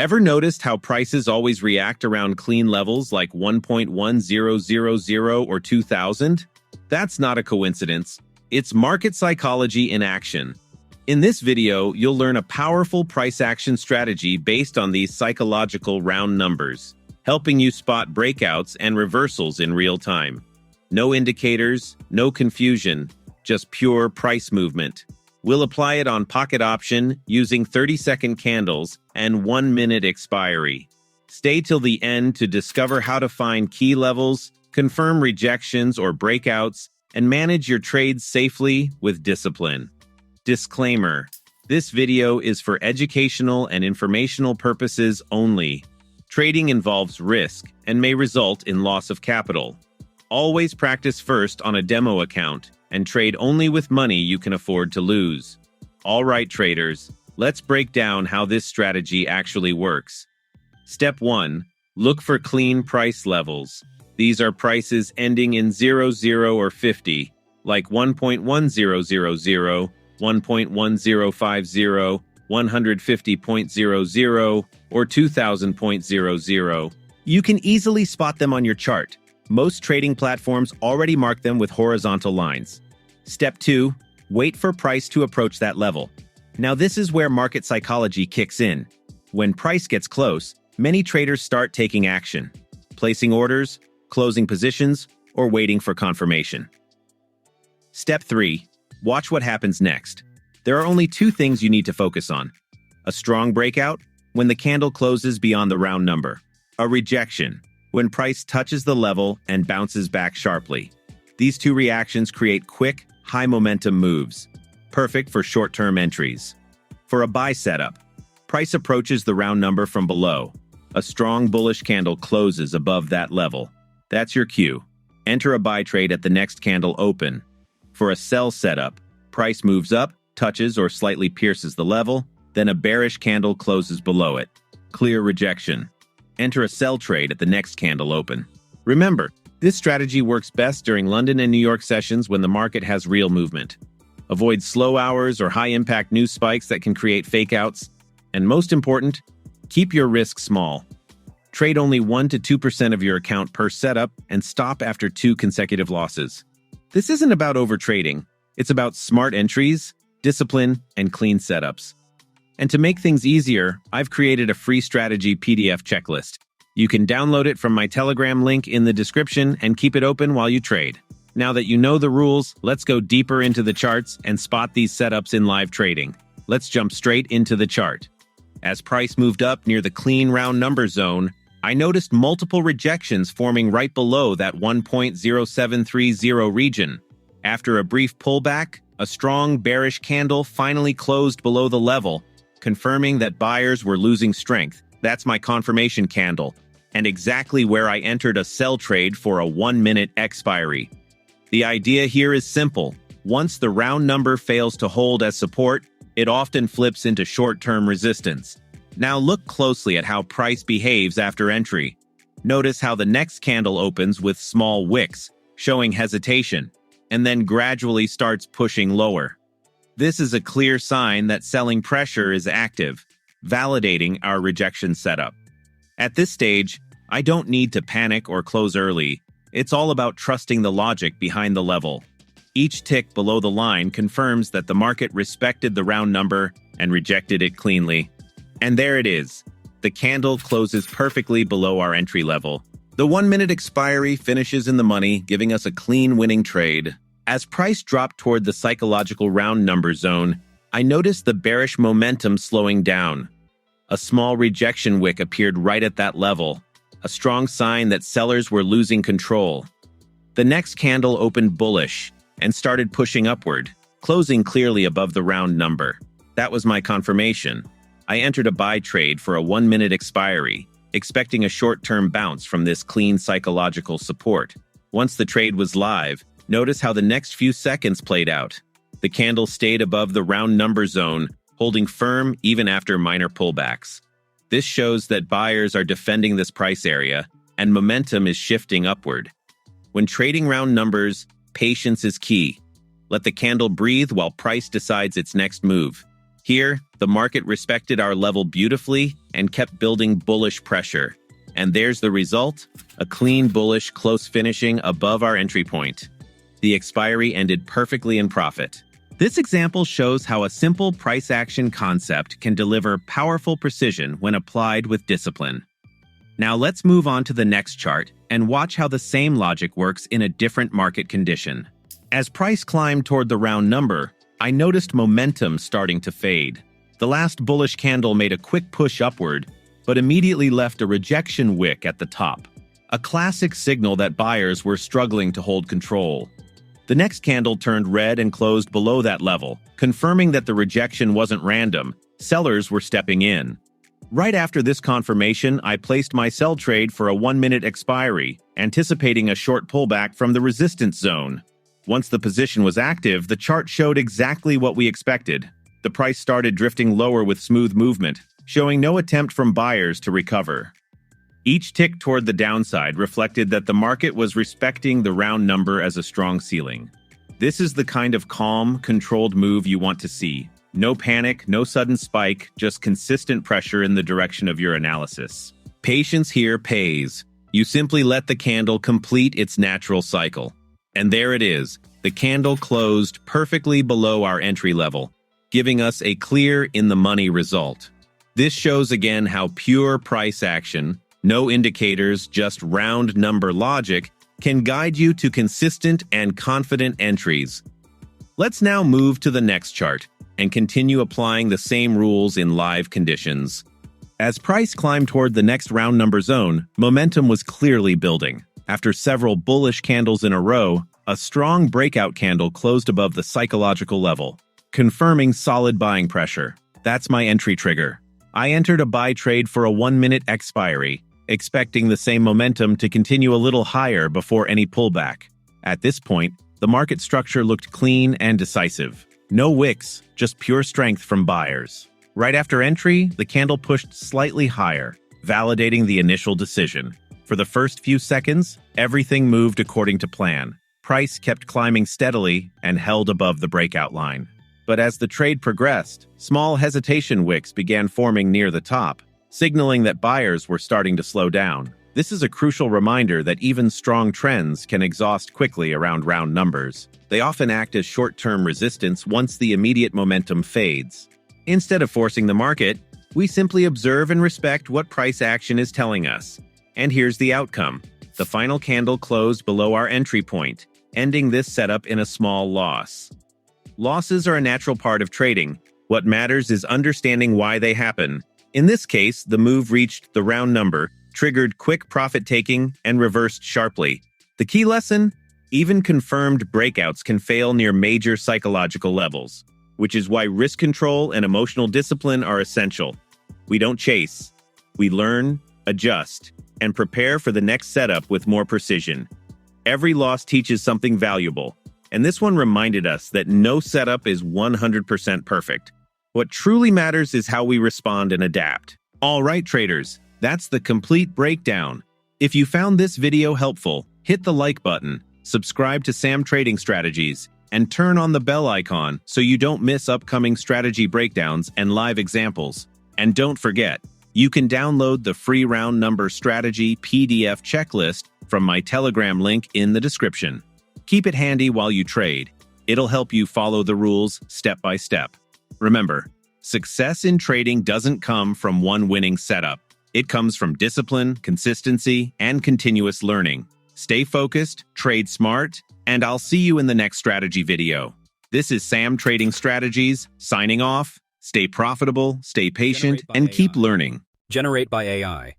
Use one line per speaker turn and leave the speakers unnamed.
Ever noticed how prices always react around clean levels like 1.1000 or 2000? That's not a coincidence. It's market psychology in action. In this video, you'll learn a powerful price action strategy based on these psychological round numbers, helping you spot breakouts and reversals in real time. No indicators, no confusion, just pure price movement. We'll apply it on pocket option using 30-second candles and 1-minute expiry. Stay till the end to discover how to find key levels, confirm rejections or breakouts, and manage your trades safely with discipline. Disclaimer: this video is for educational and informational purposes only. Trading involves risk and may result in loss of capital. Always practice first on a demo account and trade only with money you can afford to lose. All right, traders, let's break down how this strategy actually works. Step 1. Look for clean price levels. These are prices ending in 00 or 50, like 1.1000, 1.1050, 150.00, or 2000.00. You can easily spot them on your chart. Most trading platforms already mark them with horizontal lines. Step 2. Wait for price to approach that level. Now this is where market psychology kicks in. When price gets close, many traders start taking action, placing orders, closing positions, or waiting for confirmation. Step 3. Watch what happens next. There are only two things you need to focus on: a strong breakout, when the candle closes beyond the round number; a rejection, when price touches the level and bounces back sharply. These two reactions create quick, high-momentum moves, perfect for short-term entries. For a buy setup, price approaches the round number from below. A strong bullish candle closes above that level. That's your cue. Enter a buy trade at the next candle open. For a sell setup, price moves up, touches or slightly pierces the level, then a bearish candle closes below it. Clear rejection. Enter a sell trade at the next candle open. Remember, this strategy works best during London and New York sessions when the market has real movement. Avoid slow hours or high-impact news spikes that can create fakeouts. And most important, keep your risk small. Trade only 1 to 2% of your account per setup and stop after 2 consecutive losses. This isn't about overtrading. It's about smart entries, discipline, and clean setups. And to make things easier, I've created a free strategy PDF checklist. You can download it from my Telegram link in the description and keep it open while you trade. Now that you know the rules, let's go deeper into the charts and spot these setups in live trading. Let's jump straight into the chart. As price moved up near the clean round number zone, I noticed multiple rejections forming right below that 1.0730 region. After a brief pullback, a strong bearish candle finally closed below the level, confirming that buyers were losing strength. That's my confirmation candle, and exactly where I entered a sell trade for a 1-minute expiry. The idea here is simple. Once the round number fails to hold as support, it often flips into short-term resistance. Now look closely at how price behaves after entry. Notice how the next candle opens with small wicks, showing hesitation, and then gradually starts pushing lower. This is a clear sign that selling pressure is active, validating our rejection setup. At this stage, I don't need to panic or close early. It's all about trusting the logic behind the level. Each tick below the line confirms that the market respected the round number and rejected it cleanly. And there it is. The candle closes perfectly below our entry level. The 1-minute expiry finishes in the money, giving us a clean winning trade. As price dropped toward the psychological round number zone, I noticed the bearish momentum slowing down. A small rejection wick appeared right at that level, a strong sign that sellers were losing control. The next candle opened bullish and started pushing upward, closing clearly above the round number. That was my confirmation. I entered a buy trade for a 1-minute expiry, expecting a short-term bounce from this clean psychological support. Once the trade was live, notice how the next few seconds played out. The candle stayed above the round number zone, holding firm even after minor pullbacks. This shows that buyers are defending this price area, and momentum is shifting upward. When trading round numbers, patience is key. Let the candle breathe while price decides its next move. Here, the market respected our level beautifully and kept building bullish pressure. And there's the result, a clean bullish close finishing above our entry point. The expiry ended perfectly in profit. This example shows how a simple price action concept can deliver powerful precision when applied with discipline. Now let's move on to the next chart and watch how the same logic works in a different market condition. As price climbed toward the round number, I noticed momentum starting to fade. The last bullish candle made a quick push upward, but immediately left a rejection wick at the top, a classic signal that buyers were struggling to hold control. The next candle turned red and closed below that level, confirming that the rejection wasn't random. Sellers were stepping in. Right after this confirmation, I placed my sell trade for a 1-minute expiry, anticipating a short pullback from the resistance zone. Once the position was active, the chart showed exactly what we expected. The price started drifting lower with smooth movement, showing no attempt from buyers to recover. Each tick toward the downside reflected that the market was respecting the round number as a strong ceiling. This is the kind of calm, controlled move you want to see. No panic, no sudden spike, just consistent pressure in the direction of your analysis. Patience here pays. You simply let the candle complete its natural cycle. And there it is. The candle closed perfectly below our entry level, giving us a clear in-the-money result. This shows again how pure price action, no indicators, just round number logic, can guide you to consistent and confident entries. Let's now move to the next chart and continue applying the same rules in live conditions. As price climbed toward the next round number zone, momentum was clearly building. After several bullish candles in a row, a strong breakout candle closed above the psychological level, confirming solid buying pressure. That's my entry trigger. I entered a buy trade for a 1-minute expiry, expecting the same momentum to continue a little higher before any pullback. At this point, the market structure looked clean and decisive. No wicks, just pure strength from buyers. Right after entry, the candle pushed slightly higher, validating the initial decision. For the first few seconds, everything moved according to plan. Price kept climbing steadily and held above the breakout line. But as the trade progressed, small hesitation wicks began forming near the top, signaling that buyers were starting to slow down. This is a crucial reminder that even strong trends can exhaust quickly around round numbers. They often act as short-term resistance once the immediate momentum fades. Instead of forcing the market, we simply observe and respect what price action is telling us. And here's the outcome. The final candle closed below our entry point, ending this setup in a small loss. Losses are a natural part of trading. What matters is understanding why they happen. In this case, the move reached the round number, triggered quick profit-taking, and reversed sharply. The key lesson? Even confirmed breakouts can fail near major psychological levels, which is why risk control and emotional discipline are essential. We don't chase. We learn, adjust, and prepare for the next setup with more precision. Every loss teaches something valuable, and this one reminded us that no setup is 100% perfect. What truly matters is how we respond and adapt. All right, traders, that's the complete breakdown. If you found this video helpful, hit the like button, subscribe to Sam Trading Strategies, and turn on the bell icon so you don't miss upcoming strategy breakdowns and live examples. And don't forget, you can download the free round number strategy PDF checklist from my Telegram link in the description. Keep it handy while you trade. It'll help you follow the rules step by step. Remember, success in trading doesn't come from one winning setup. It comes from discipline, consistency, and continuous learning. Stay focused, trade smart, and I'll see you in the next strategy video. This is Sam Trading Strategies, signing off. Stay profitable, stay patient, and keep learning.
Generate by AI.